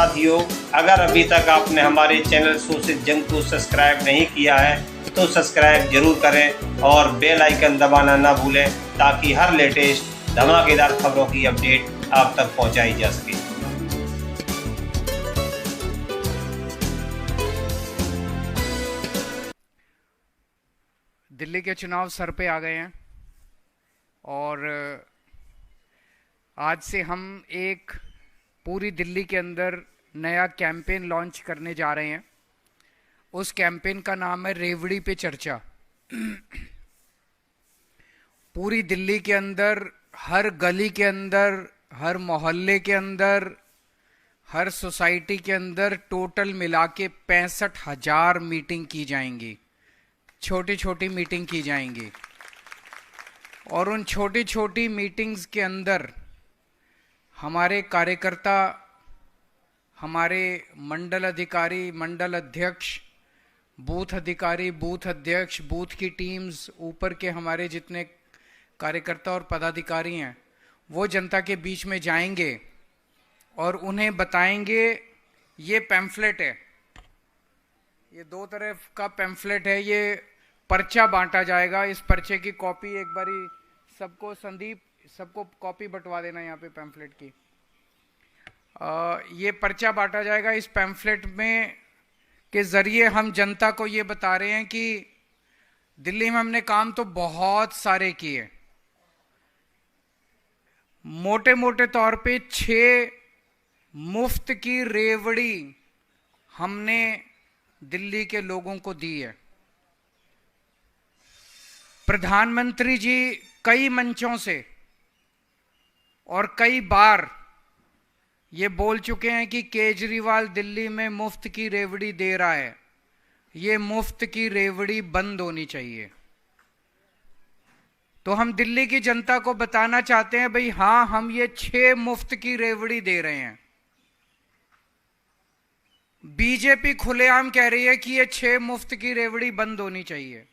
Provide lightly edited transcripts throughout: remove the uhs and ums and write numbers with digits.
साथियों, अगर अभी तक आपने हमारे चैनल सूचित जंग को सब्सक्राइब नहीं किया है तो सब्सक्राइब जरूर करें और बेल आइकन दबाना ना भूलें ताकि हर लेटेस्ट धमाकेदार खबरों की अपडेट आप तक पहुंचाई जा सके। दिल्ली के चुनाव सर पे आ गए हैं और आज से हम एक पूरी दिल्ली के अंदर नया कैंपेन लॉन्च करने जा रहे हैं। उस कैंपेन का नाम है रेवड़ी पे चर्चा। पूरी दिल्ली के अंदर, हर गली के अंदर, हर मोहल्ले के अंदर, हर सोसाइटी के अंदर टोटल मिला के 65,000 मीटिंग की जाएंगी, छोटी छोटी मीटिंग की जाएंगी। और उन छोटी छोटी मीटिंग्स के अंदर हमारे कार्यकर्ता, हमारे मंडल अधिकारी, मंडल अध्यक्ष, बूथ अधिकारी, बूथ अध्यक्ष, बूथ की टीम्स, ऊपर के हमारे जितने कार्यकर्ता और पदाधिकारी हैं, वो जनता के बीच में जाएंगे और उन्हें बताएंगे ये पैम्फलेट है, ये 2 तरफ का पैम्फलेट है, ये पर्चा बांटा जाएगा। इस पर्चे की कॉपी एक बारी सबको, संदीप सबको कॉपी बंटवा देना यहाँ पे पैम्फलेट की। ये पर्चा बांटा जाएगा। इस पैम्फलेट में के जरिए हम जनता को ये बता रहे हैं कि दिल्ली में हमने काम तो बहुत सारे किए। मोटे मोटे तौर पे 6 मुफ्त की रेवड़ी हमने दिल्ली के लोगों को दी है। प्रधानमंत्री जी कई मंचों से और कई बार ये बोल चुके हैं कि केजरीवाल दिल्ली में मुफ्त की रेवड़ी दे रहा है, ये मुफ्त की रेवड़ी बंद होनी चाहिए। तो हम दिल्ली की जनता को बताना चाहते हैं, भाई हाँ, हम ये 6 मुफ्त की रेवड़ी दे रहे हैं। बीजेपी खुलेआम कह रही है कि ये 6 मुफ्त की रेवड़ी बंद होनी चाहिए।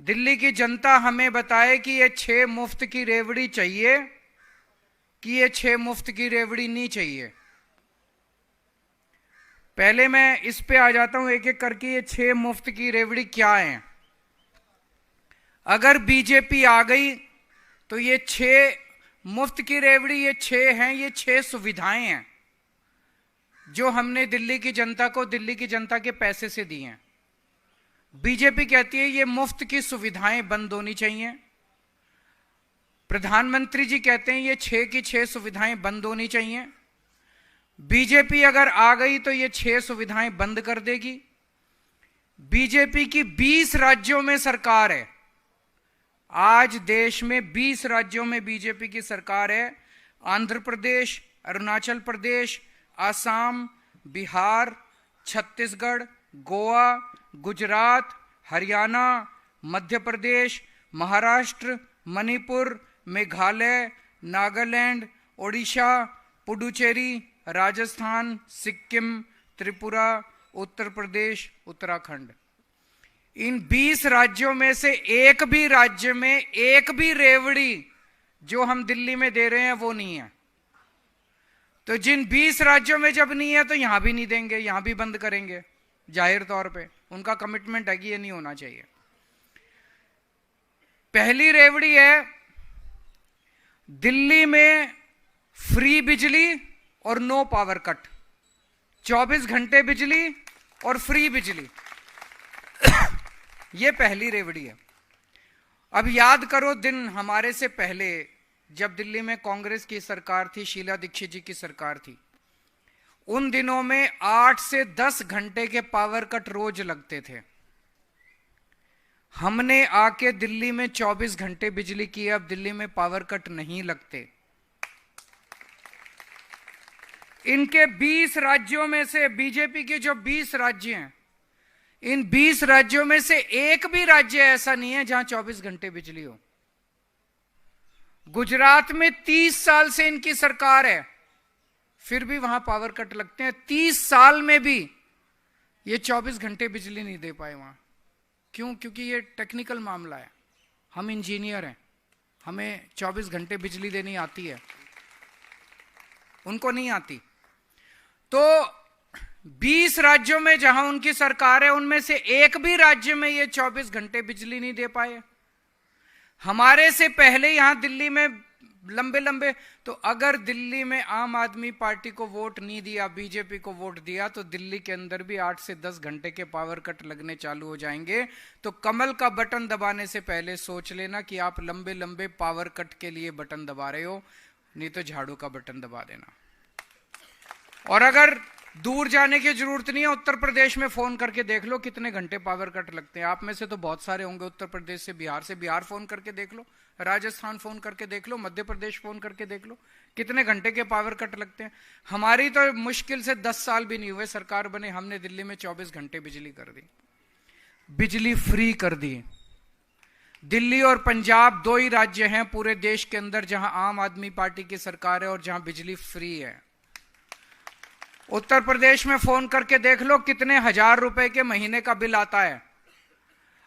दिल्ली की जनता हमें बताए कि ये 6 मुफ्त की रेवड़ी चाहिए कि ये 6 मुफ्त की रेवड़ी नहीं चाहिए। पहले मैं इस पे आ जाता हूं एक एक करके, ये 6 मुफ्त की रेवड़ी क्या है। अगर बीजेपी आ गई तो ये 6 मुफ्त की रेवड़ी, ये 6 हैं, ये 6 सुविधाएं हैं जो हमने दिल्ली की जनता को, दिल्ली की जनता के पैसे से दी हैं। बीजेपी कहती है ये मुफ्त की सुविधाएं बंद होनी चाहिए। प्रधानमंत्री जी कहते हैं ये 6 की 6 सुविधाएं बंद होनी चाहिए। बीजेपी अगर आ गई तो ये 6 सुविधाएं बंद कर देगी। बीजेपी की 20 राज्यों में सरकार है। आज देश में 20 राज्यों में बीजेपी की सरकार है। आंध्र प्रदेश, अरुणाचल प्रदेश, असम, बिहार, छत्तीसगढ़, गोवा, गुजरात, हरियाणा, मध्य प्रदेश, महाराष्ट्र, मणिपुर, मेघालय, नागालैंड, ओडिशा, पुडुचेरी, राजस्थान, सिक्किम, त्रिपुरा, उत्तर प्रदेश, उत्तराखंड। इन 20 राज्यों में से एक भी राज्य में एक भी रेवड़ी जो हम दिल्ली में दे रहे हैं वो नहीं है। तो जिन 20 राज्यों में जब नहीं है तो यहां भी नहीं देंगे, यहां भी बंद करेंगे। जाहिर तौर पे उनका कमिटमेंट है कि ये नहीं होना चाहिए। पहली रेवड़ी है दिल्ली में फ्री बिजली और नो पावर कट, 24 घंटे बिजली और फ्री बिजली। ये पहली रेवड़ी है। अब याद करो दिन हमारे से पहले जब दिल्ली में कांग्रेस की सरकार थी, शीला दीक्षित जी की सरकार थी, उन दिनों में 8 से 10 घंटे के पावर कट रोज लगते थे। हमने आके दिल्ली में 24 घंटे बिजली की। अब दिल्ली में पावर कट नहीं लगते। इनके 20 राज्यों में से, बीजेपी के जो 20 राज्य हैं, इन 20 राज्यों में से एक भी राज्य ऐसा नहीं है जहां 24 घंटे बिजली हो। गुजरात में 30 साल से इनकी सरकार है, फिर भी वहां पावर कट लगते हैं। 30 साल में भी ये 24 घंटे बिजली नहीं दे पाए वहां। क्यों? क्योंकि ये टेक्निकल मामला है। हम इंजीनियर हैं, हमें 24 घंटे बिजली देनी आती है, उनको नहीं आती। तो 20 राज्यों में जहां उनकी सरकार है, उनमें से एक भी राज्य में ये 24 घंटे बिजली नहीं दे पाए। हमारे से पहले यहां दिल्ली में लंबे लंबे, तो अगर दिल्ली में आम आदमी पार्टी को वोट नहीं दिया, बीजेपी को वोट दिया, तो दिल्ली के अंदर भी 8 से 10 घंटे के पावर कट लगने चालू हो जाएंगे। तो कमल का बटन दबाने से पहले सोच लेना कि आप लंबे लंबे पावर कट के लिए बटन दबा रहे हो, नहीं तो झाड़ू का बटन दबा देना। और अगर दूर जाने की जरूरत नहीं है, उत्तर प्रदेश में फोन करके देख लो कितने घंटे पावर कट लगते हैं। आप में से तो बहुत सारे होंगे उत्तर प्रदेश से, बिहार फोन करके देख लो, राजस्थान फोन करके देख लो, मध्य प्रदेश फोन करके देख लो, कितने घंटे के पावर कट लगते हैं। हमारी तो मुश्किल से 10 साल भी नहीं हुए सरकार बने, हमने दिल्ली में 24 घंटे बिजली कर दी, बिजली फ्री कर दी। दिल्ली और पंजाब 2 ही राज्य हैं पूरे देश के अंदर जहां आम आदमी पार्टी की सरकार है और जहां बिजली फ्री है। उत्तर प्रदेश में फोन करके देख लो कितने हजार रुपए के महीने का बिल आता है।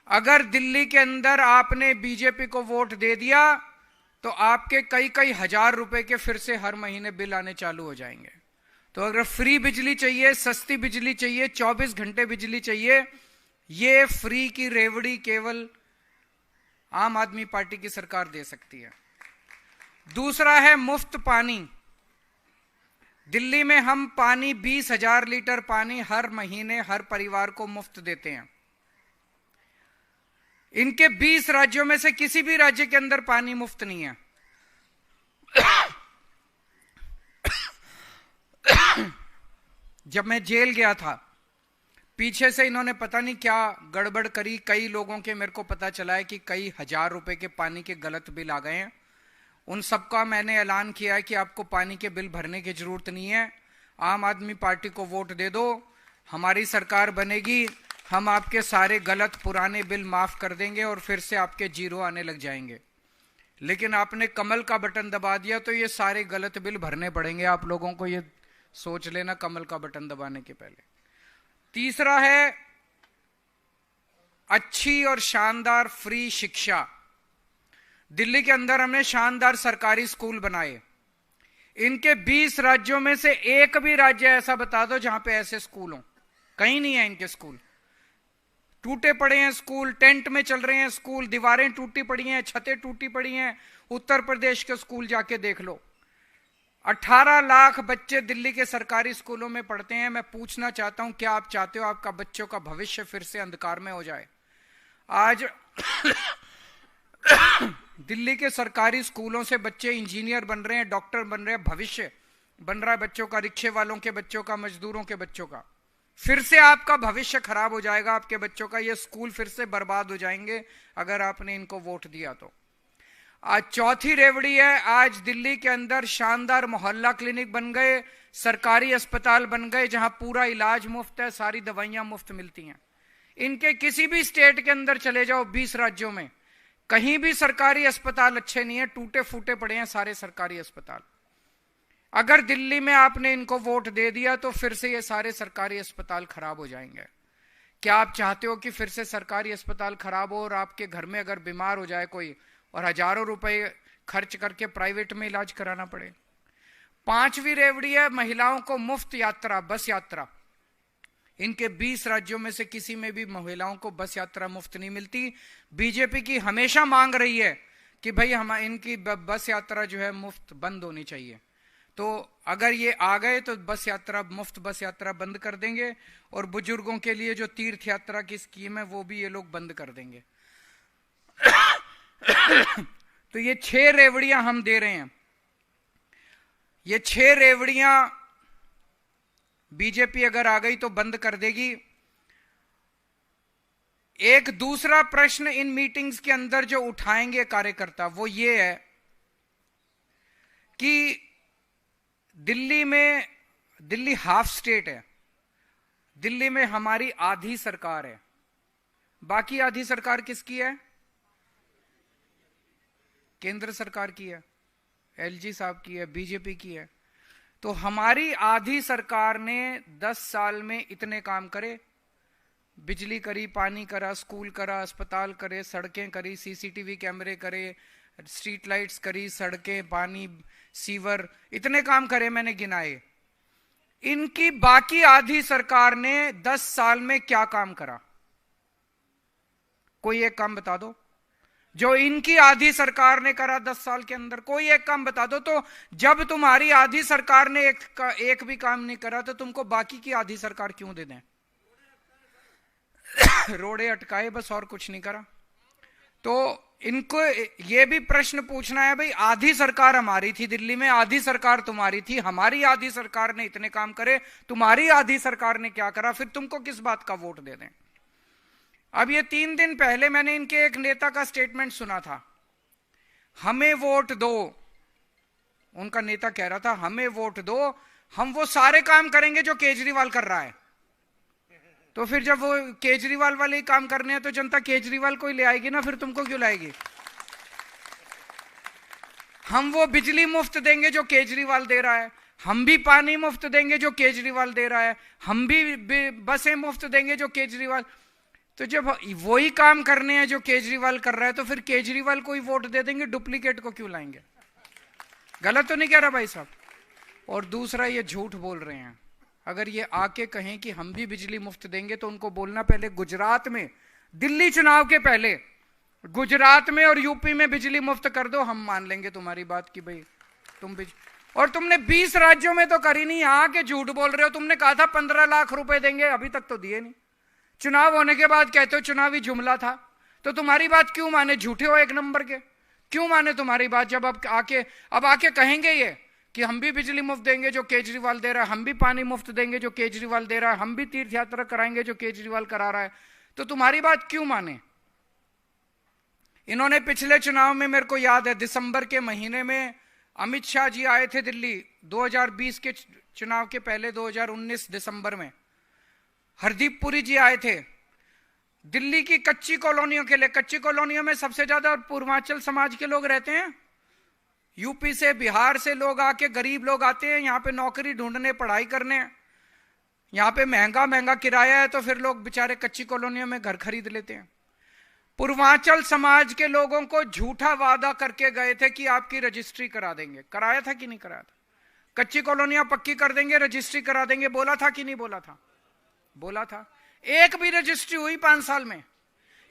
अगर दिल्ली के अंदर आपने बीजेपी को वोट दे दिया तो आपके कई कई हजार रुपए के फिर से हर महीने बिल आने चालू हो जाएंगे। तो अगर फ्री बिजली चाहिए, सस्ती बिजली चाहिए, 24 घंटे बिजली चाहिए, ये फ्री की रेवड़ी केवल आम आदमी पार्टी की सरकार दे सकती है। दूसरा है मुफ्त पानी। दिल्ली में हम पानी 20,000 लीटर पानी हर महीने हर परिवार को मुफ्त देते हैं। इनके 20 राज्यों में से किसी भी राज्य के अंदर पानी मुफ्त नहीं है। जब मैं जेल गया था, पीछे से इन्होंने पता नहीं क्या गड़बड़ करी, कई लोगों के मेरे को पता चला है कि कई हजार रुपए के पानी के गलत बिल आ गए हैं। उन सबका मैंने ऐलान किया है कि आपको पानी के बिल भरने की जरूरत नहीं है, आम आदमी पार्टी को वोट दे दो, हमारी सरकार बनेगी, हम आपके सारे गलत पुराने बिल माफ कर देंगे और फिर से आपके जीरो आने लग जाएंगे। लेकिन आपने कमल का बटन दबा दिया तो ये सारे गलत बिल भरने पड़ेंगे आप लोगों को, ये सोच लेना कमल का बटन दबाने के पहले। तीसरा है अच्छी और शानदार फ्री शिक्षा। दिल्ली के अंदर हमने शानदार सरकारी स्कूल बनाए। इनके 20 राज्यों में से एक भी राज्य ऐसा बता दो जहां पे ऐसे स्कूल हो। कहीं नहीं है इनके स्कूल। टूटे पड़े हैं स्कूल, टेंट में चल रहे हैं स्कूल, दीवारें टूटी पड़ी हैं, छतें टूटी पड़ी हैं। उत्तर प्रदेश के स्कूल जाके देख लो। 18 लाख बच्चे दिल्ली के सरकारी स्कूलों में पढ़ते हैं। मैं पूछना चाहता हूं, क्या आप चाहते हो आपका बच्चों का भविष्य फिर से अंधकार में हो जाए? आज दिल्ली के सरकारी स्कूलों से बच्चे इंजीनियर बन रहे हैं, डॉक्टर बन रहे हैं, भविष्य बन रहा है बच्चों का, रिक्शे वालों के बच्चों का, मजदूरों के बच्चों का। फिर से आपका भविष्य खराब हो जाएगा, आपके बच्चों का, ये स्कूल फिर से बर्बाद हो जाएंगे अगर आपने इनको वोट दिया तो। आज चौथी रेवड़ी है, आज दिल्ली के अंदर शानदार मोहल्ला क्लिनिक बन गए, सरकारी अस्पताल बन गए जहां पूरा इलाज मुफ्त है, सारी दवाइयां मुफ्त मिलती हैं। इनके किसी भी स्टेट के अंदर चले जाओ, 20 राज्यों में, कहीं भी सरकारी अस्पताल अच्छे नहीं है, टूटे फूटे पड़े हैं सारे सरकारी अस्पताल। अगर दिल्ली में आपने इनको वोट दे दिया तो फिर से ये सारे सरकारी अस्पताल खराब हो जाएंगे। क्या आप चाहते हो कि फिर से सरकारी अस्पताल खराब हो और आपके घर में अगर बीमार हो जाए कोई और हजारों रुपए खर्च करके प्राइवेट में इलाज कराना पड़े? 5वीं रेवड़ी है महिलाओं को मुफ्त यात्रा, बस यात्रा। इनके 20 राज्यों में से किसी में भी महिलाओं को बस यात्रा मुफ्त नहीं मिलती। बीजेपी की हमेशा मांग रही है कि भाई हम इनकी बस यात्रा जो है मुफ्त बंद होनी चाहिए। तो अगर ये आ गए तो बस यात्रा, मुफ्त बस यात्रा बंद कर देंगे और बुजुर्गों के लिए जो तीर्थ यात्रा की स्कीम है वो भी ये लोग बंद कर देंगे। तो ये 6 रेवड़ियां हम दे रहे हैं। ये 6 रेवड़ियां बीजेपी अगर आ गई तो बंद कर देगी। एक दूसरा प्रश्न इन मीटिंग्स के अंदर जो उठाएंगे कार्यकर्ता वो ये है कि दिल्ली हाफ स्टेट है, दिल्ली में हमारी आधी सरकार है, बाकी आधी सरकार किसकी है? केंद्र सरकार की है, एलजी साहब की है, बीजेपी की है। तो हमारी आधी सरकार ने 10 साल में इतने काम करे, बिजली करी, पानी करा, स्कूल करा, अस्पताल करे, सड़कें करी, सीसीटीवी कैमरे करे, स्ट्रीट लाइट्स करी, सड़कें, पानी, सीवर, इतने काम करे मैंने गिनाए। इनकी बाकी आधी सरकार ने 10 साल में क्या काम करा? कोई एक काम बता दो जो इनकी आधी सरकार ने करा 10 साल के अंदर। कोई एक काम बता दो। तो जब तुम्हारी आधी सरकार ने एक भी काम नहीं करा तो तुमको बाकी की आधी सरकार क्यों दे दें? रोड़े अटकाए बस, और कुछ नहीं करा। तो इनको ये भी प्रश्न पूछना है, भाई आधी सरकार हमारी थी दिल्ली में, आधी सरकार तुम्हारी थी, हमारी आधी सरकार ने इतने काम करे, तुम्हारी आधी सरकार ने क्या करा? फिर तुमको किस बात का वोट दे दें? अब ये 3 दिन पहले मैंने इनके एक नेता का स्टेटमेंट सुना था, हमें वोट दो। उनका नेता कह रहा था हमें वोट दो, हम वो सारे काम करेंगे जो केजरीवाल कर रहा है। तो फिर जब वो केजरीवाल वाले ही काम करने हैं तो जनता केजरीवाल को ही ले आएगी ना, फिर तुमको क्यों लाएगी? हम वो बिजली मुफ्त देंगे जो केजरीवाल दे रहा है, हम भी पानी मुफ्त देंगे जो केजरीवाल दे रहा है, हम भी बसें मुफ्त देंगे जो केजरीवाल। तो जब वही काम करने हैं जो केजरीवाल कर रहा है तो फिर केजरीवाल को ही वोट दे देंगे, डुप्लीकेट को क्यों लाएंगे? गलत तो नहीं कह रहा भाई साहब? और दूसरा, ये झूठ बोल रहे हैं। अगर ये आके कहें कि हम भी बिजली मुफ्त देंगे तो उनको बोलना पहले गुजरात में, दिल्ली चुनाव के पहले गुजरात में और यूपी में बिजली मुफ्त कर दो, हम मान लेंगे तुम्हारी बात कि भाई तुम और तुमने 20 राज्यों में तो करी नहीं, यहां के झूठ बोल रहे हो। तुमने कहा था 15 लाख रुपए देंगे, अभी तक तो दिए नहीं। चुनाव होने के बाद कहते हो चुनावी जुमला था। तो तुम्हारी बात क्यों माने? झूठे हो एक नंबर के। क्यों माने तुम्हारी बात? जब अब आके कहेंगे ये कि हम भी बिजली मुफ्त देंगे जो केजरीवाल दे रहा है, हम भी पानी मुफ्त देंगे जो केजरीवाल दे रहा है, हम भी तीर्थ यात्रा कराएंगे जो केजरीवाल करा रहा है, तो तुम्हारी बात क्यों माने? इन्होंने पिछले चुनाव में, मेरे को याद है, दिसंबर के महीने में अमित शाह जी आए थे दिल्ली, 2020 के चुनाव के पहले 2019 दिसंबर में हरदीप पुरी जी आए थे दिल्ली की कच्ची कॉलोनियों के लिए। कच्ची कॉलोनियों में सबसे ज्यादा पूर्वांचल समाज के लोग रहते हैं। यूपी से, बिहार से लोग आके, गरीब लोग आते हैं यहाँ पे नौकरी ढूंढने, पढ़ाई करने। यहाँ पे महंगा महंगा किराया है तो फिर लोग बेचारे कच्ची कॉलोनियों में घर खरीद लेते हैं। पूर्वांचल समाज के लोगों को झूठा वादा करके गए थे कि आपकी रजिस्ट्री करा देंगे। कराया था कि नहीं कराया था? कच्ची कॉलोनियां पक्की कर देंगे, रजिस्ट्री करा देंगे, बोला था कि नहीं बोला था? बोला था। एक भी रजिस्ट्री हुई 5 साल में?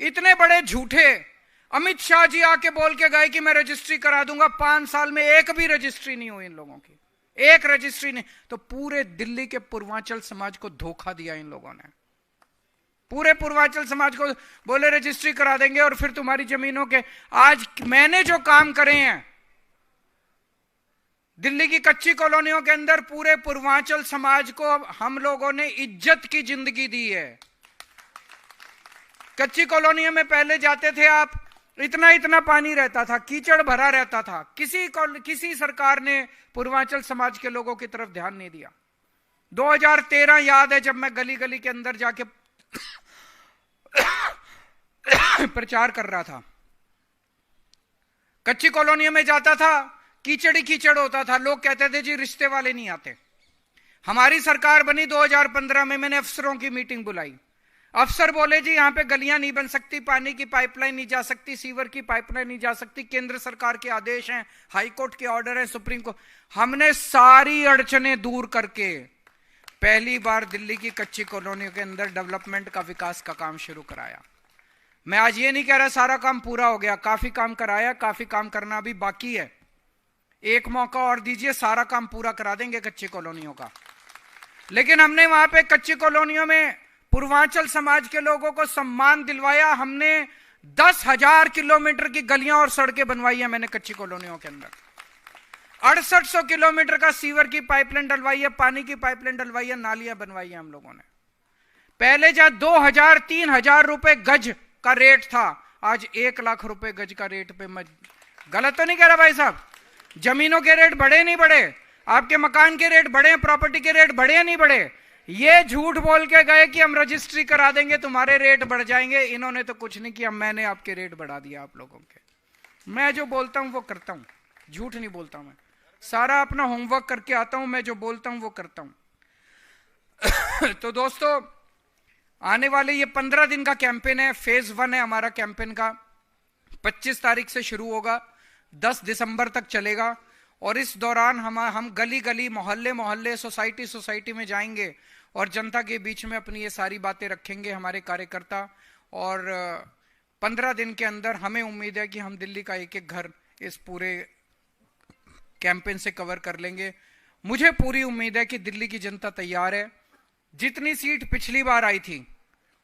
इतने बड़े झूठे अमित शाह जी आके बोल के गए कि मैं रजिस्ट्री करा दूंगा, 5 साल में एक भी रजिस्ट्री नहीं हुई इन लोगों की, एक रजिस्ट्री नहीं। तो पूरे दिल्ली के पूर्वांचल समाज को धोखा दिया इन लोगों ने। पूरे पूर्वांचल समाज को बोले रजिस्ट्री करा देंगे और फिर तुम्हारी जमीनों के, आज मैंने जो काम करे हैं दिल्ली की कच्ची कॉलोनियों के अंदर, पूरे पूर्वांचल समाज को हम लोगों ने इज्जत की जिंदगी दी है। कच्ची कॉलोनियों में पहले जाते थे आप, इतना इतना पानी रहता था, कीचड़ भरा रहता था, किसी सरकार ने पूर्वांचल समाज के लोगों की तरफ ध्यान नहीं दिया। 2013 याद है जब मैं गली गली के अंदर जाके प्रचार कर रहा था, कच्ची कॉलोनियों में जाता था, कीचड़ ही कीचड़ होता था। लोग कहते थे जी रिश्ते वाले नहीं आते। हमारी सरकार बनी 2015 में, मैंने अफसरों की मीटिंग बुलाई। अफसर बोले जी यहां पे गलियां नहीं बन सकती, पानी की पाइपलाइन नहीं जा सकती, सीवर की पाइपलाइन नहीं जा सकती, केंद्र सरकार के आदेश हैं, हाईकोर्ट के ऑर्डर है, सुप्रीम कोर्ट। हमने सारी अड़चने दूर करके पहली बार दिल्ली की कच्ची कॉलोनियों के अंदर डेवलपमेंट का, विकास का काम शुरू कराया। मैं आज ये नहीं कह रहा सारा काम पूरा हो गया, काफी काम कराया, काफी काम करना अभी बाकी है। एक मौका और दीजिए, सारा काम पूरा करा देंगे कच्ची कॉलोनियों का। लेकिन हमने वहां पे कच्ची कॉलोनियों में पूर्वांचल समाज के लोगों को सम्मान दिलवाया। हमने 10,000 किलोमीटर की गलियां और सड़कें बनवाई है मैंने कच्ची कॉलोनियों के अंदर। 6800 किलोमीटर का सीवर की पाइपलाइन डलवाई है, पानी की पाइपलाइन डलवाई है, नालियां बनवाई है हम लोगों ने। पहले जहां 2,000-3,000 रुपए गज का रेट था, आज 1 लाख रुपए गज का रेट पे। गलत तो नहीं कह रहा भाई साहब? जमीनों के रेट बढ़े नहीं बढ़े? आपके मकान के रेट बढ़े, प्रॉपर्टी के रेट बढ़े नहीं बढ़े? ये झूठ बोल के गए कि हम रजिस्ट्री करा देंगे, तुम्हारे रेट बढ़ जाएंगे। इन्होंने तो कुछ नहीं किया, मैंने आपके रेट बढ़ा दिया आप लोगों के। मैं जो बोलता हूं वो करता हूं, झूठ नहीं बोलता मैं। सारा अपना होमवर्क करके आता हूं, मैं जो बोलता हूं वो करता हूं। तो दोस्तों, आने वाले ये 15 दिन का कैंपेन है, फेज 1 है हमारा कैंपेन का। 25 तारीख से शुरू होगा, 10 दिसंबर तक चलेगा। और इस दौरान हम गली गली, मोहल्ले मोहल्ले, सोसाइटी सोसाइटी में जाएंगे और जनता के बीच में अपनी ये सारी बातें रखेंगे हमारे कार्यकर्ता। और 15 दिन के अंदर हमें उम्मीद है कि हम दिल्ली का एक एक घर इस पूरे कैंपेन से कवर कर लेंगे। मुझे पूरी उम्मीद है कि दिल्ली की जनता तैयार है। जितनी सीट पिछली बार आई थी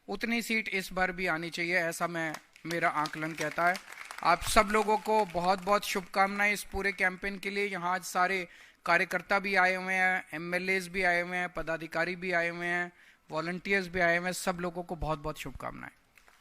उतनी सीट इस बार भी आनी चाहिए, ऐसा मेरा आकलन कहता है। आप सब लोगों को बहुत बहुत शुभकामनाएं इस पूरे कैंपेन के लिए। यहाँ आज सारे कार्यकर्ता भी आए हुए हैं, एमएलएज भी आए हुए हैं, पदाधिकारी भी आए हुए हैं, वॉलंटियर्स भी आए हुए हैं। सब लोगों को बहुत बहुत शुभकामनाएं।